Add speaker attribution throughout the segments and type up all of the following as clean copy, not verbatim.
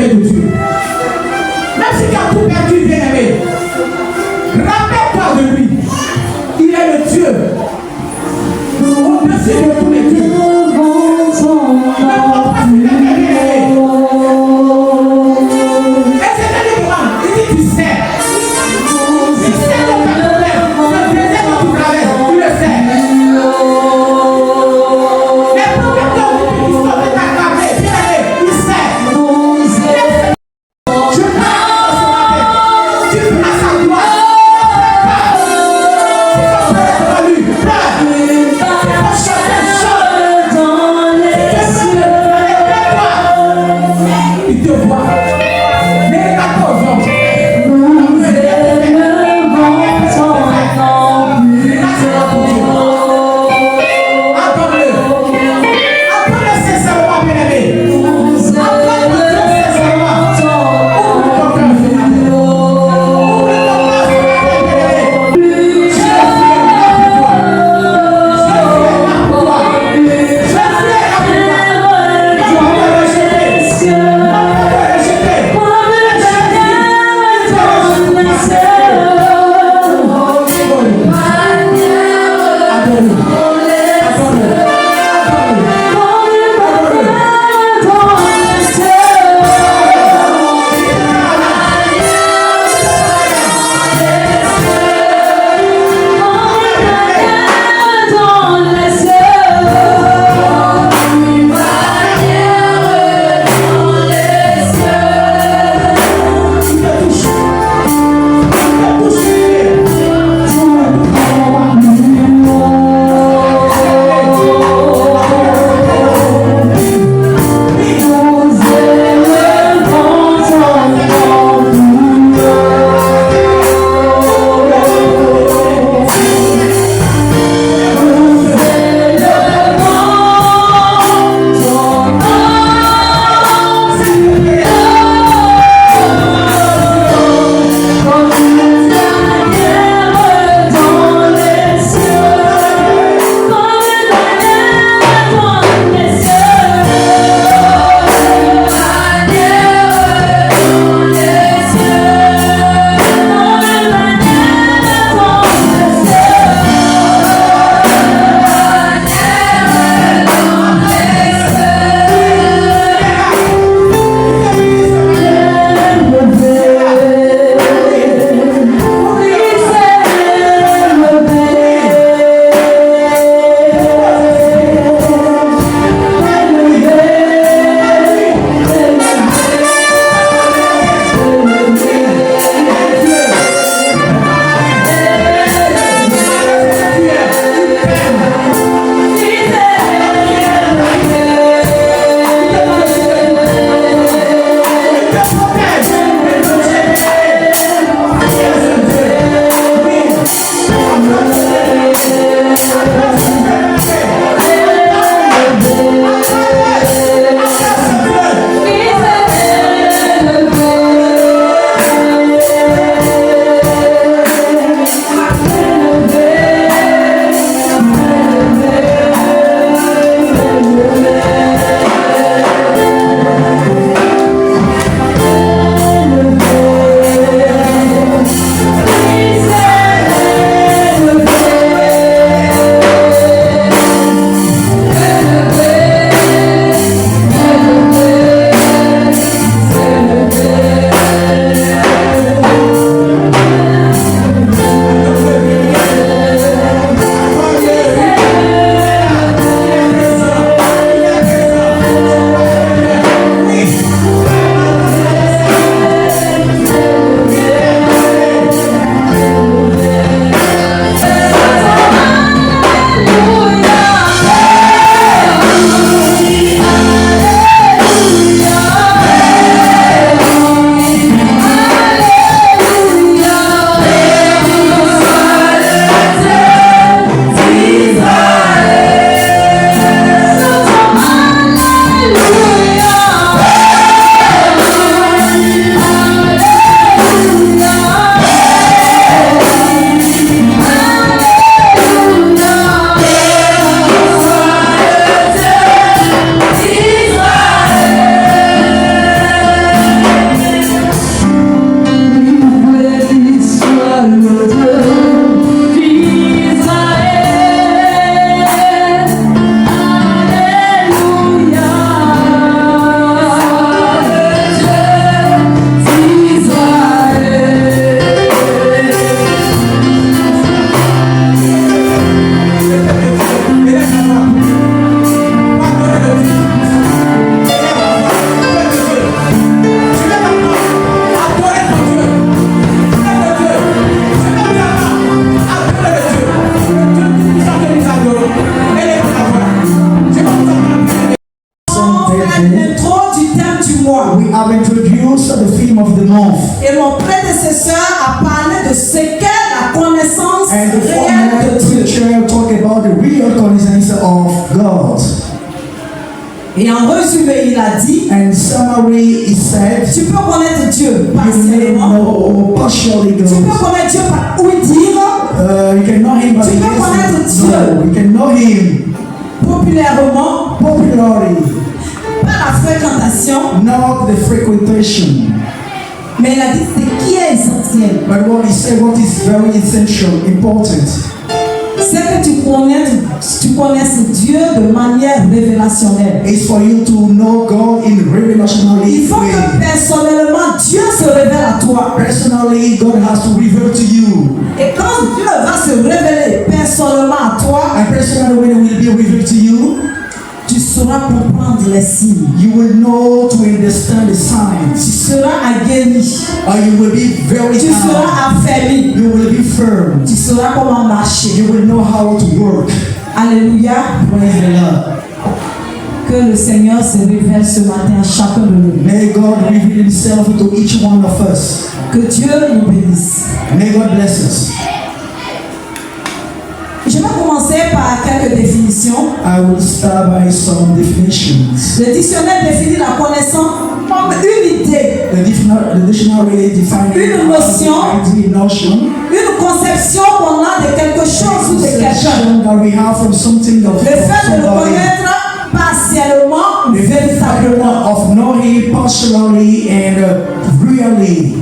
Speaker 1: de Dieu. Même si tu as tout perdu, bien-aimé, rappelle-toi de lui. Il est le Dieu au-dessus de tous les dieux. have introduced the theme of the month.
Speaker 2: Et mon prédécesseur a parlé de ce qu'est la connaissance
Speaker 1: And the
Speaker 2: réelle
Speaker 1: former
Speaker 2: de Dieu.
Speaker 1: preacher talk about the real connaissance of God.
Speaker 2: Et en résumé, il a dit,
Speaker 1: And summary, he said,
Speaker 2: tu peux connaître Dieu
Speaker 1: you may
Speaker 2: partiellement.
Speaker 1: know partially
Speaker 2: Tu peux
Speaker 1: God.
Speaker 2: connaître Dieu par oui dire,
Speaker 1: You can know him by
Speaker 2: Tu peux
Speaker 1: yes
Speaker 2: connaître
Speaker 1: and
Speaker 2: Dieu.
Speaker 1: no. You can know him
Speaker 2: populairement,
Speaker 1: popularly,
Speaker 2: par la fréquentation.
Speaker 1: not the frequentation.
Speaker 2: Mais il a dit ce qui est essentiel.
Speaker 1: But what he said, what is very essential, important,
Speaker 2: C'est que tu connaisses Dieu de manière révélationnelle.
Speaker 1: is for you to know God in revelationally
Speaker 2: Il faut
Speaker 1: way.
Speaker 2: que personnellement Dieu se révèle à toi.
Speaker 1: Personally, God has to reveal to you.
Speaker 2: Et quand Dieu va se révéler personnellement à toi,
Speaker 1: And personally, when it will be revealed to you,
Speaker 2: tu sauras comprendre les signes.
Speaker 1: you will know to understand the
Speaker 2: Tu
Speaker 1: signs.
Speaker 2: seras aguerri.
Speaker 1: Or you will be very
Speaker 2: Tu
Speaker 1: calm.
Speaker 2: seras affermi.
Speaker 1: You will be firm.
Speaker 2: Tu sauras comment marcher.
Speaker 1: You will know how to work.
Speaker 2: Alléluia.
Speaker 1: Praise the Lord.
Speaker 2: Que le Seigneur se révèle ce matin à chacun de nous.
Speaker 1: May God reveal himself to each one of us.
Speaker 2: Que Dieu nous bénisse.
Speaker 1: May God bless us.
Speaker 2: Je vais commencer par quelques définitions.
Speaker 1: I will start by some definitions.
Speaker 2: Le dictionnaire définit la connaissance comme une idée,
Speaker 1: The dictionary defines
Speaker 2: Une notion.
Speaker 1: idea, notion,
Speaker 2: une conception qu'on a de quelque chose ou de quelqu'un.
Speaker 1: conception that we have from something of
Speaker 2: Le fait de le
Speaker 1: somebody.
Speaker 2: connaître partiellement,
Speaker 1: The
Speaker 2: véritablement.
Speaker 1: fact of knowing partially and really.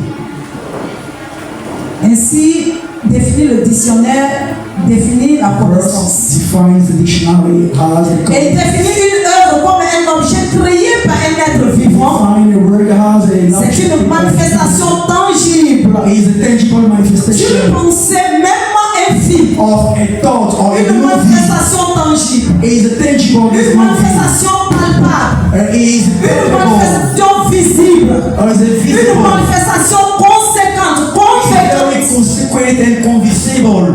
Speaker 2: Ainsi définit le dictionnaire, définit la connaissance.
Speaker 1: First defines the dictionary as
Speaker 2: Et
Speaker 1: the
Speaker 2: il définit une œuvre comme un objet créé par un être vivant.
Speaker 1: define the word as a
Speaker 2: C'est une manifestation tangible
Speaker 1: is a tangible manifestation
Speaker 2: d'une pensée même infime.
Speaker 1: of a thought or a
Speaker 2: Une
Speaker 1: movie.
Speaker 2: manifestation tangible.
Speaker 1: Is a tangible
Speaker 2: Une
Speaker 1: movie.
Speaker 2: manifestation palpable.
Speaker 1: Is
Speaker 2: Une
Speaker 1: visible
Speaker 2: manifestation visible.
Speaker 1: or is a
Speaker 2: Une
Speaker 1: visible.
Speaker 2: manifestation conséquente,
Speaker 1: Very
Speaker 2: conséquente.
Speaker 1: consequent and convincible.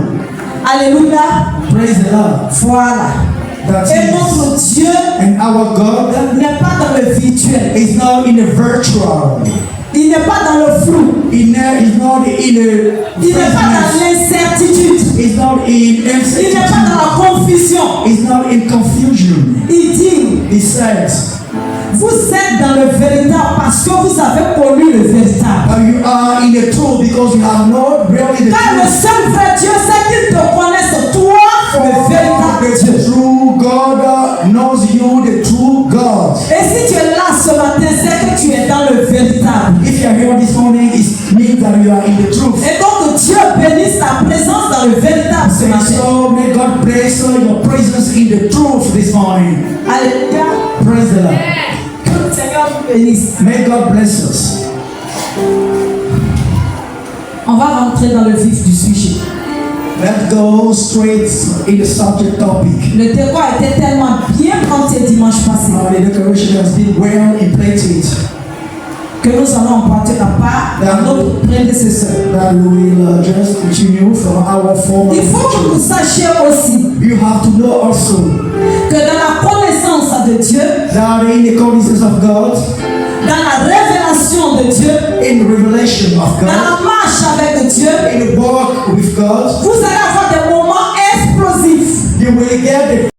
Speaker 2: Alléluia.
Speaker 1: Praise the Lord.
Speaker 2: Voilà.
Speaker 1: That
Speaker 2: Et
Speaker 1: is.
Speaker 2: notre Dieu
Speaker 1: And our God
Speaker 2: n'est pas dans le virtuel.
Speaker 1: is not in the virtual.
Speaker 2: Il n'est pas dans le flou.
Speaker 1: Is not in the
Speaker 2: Il n'est pas dans
Speaker 1: freshness.
Speaker 2: l'incertitude.
Speaker 1: Is not in
Speaker 2: Il n'est pas
Speaker 1: uncertainty.
Speaker 2: dans la confusion.
Speaker 1: Is not in confusion.
Speaker 2: Il dit,
Speaker 1: He says,
Speaker 2: vous êtes dans le véritable parce que vous avez connu le véritable.
Speaker 1: you are in the truth because you have not really the
Speaker 2: Car le
Speaker 1: truth.
Speaker 2: seul vrai Dieu, c'est qu'il te connaisse toi, le véritable
Speaker 1: The
Speaker 2: Dieu.
Speaker 1: true God knows you, the true God.
Speaker 2: Et si tu es là ce matin, c'est que tu es dans le véritable.
Speaker 1: If you are here this morning, it means that you are in the truth.
Speaker 2: Et donc Dieu bénisse ta présence dans le véritable ce
Speaker 1: And
Speaker 2: matin.
Speaker 1: so may God bless your presence in the truth this morning.
Speaker 2: Alléluia.
Speaker 1: Praise the Lord.
Speaker 2: Que le Seigneur vous bénisse.
Speaker 1: May God bless us.
Speaker 2: On va rentrer dans le vif du sujet.
Speaker 1: Let's go straight in the subject topic.
Speaker 2: Le décor était tellement bien planté dimanche passé
Speaker 1: The decoration has been well implanted
Speaker 2: que nous allons emprunter la part à notre prédécesseur.
Speaker 1: that we will just continue from our former
Speaker 2: Il faut que vous
Speaker 1: teaching.
Speaker 2: sachiez aussi
Speaker 1: You have to know also
Speaker 2: que dans la connaissance de Dieu,
Speaker 1: that in the connaissance of God,
Speaker 2: dans la révélation de Dieu,
Speaker 1: in the revelation of
Speaker 2: dans
Speaker 1: God,
Speaker 2: la marche avec Dieu,
Speaker 1: in the walk with God,
Speaker 2: vous allez avoir des moments explosifs.
Speaker 1: you will get the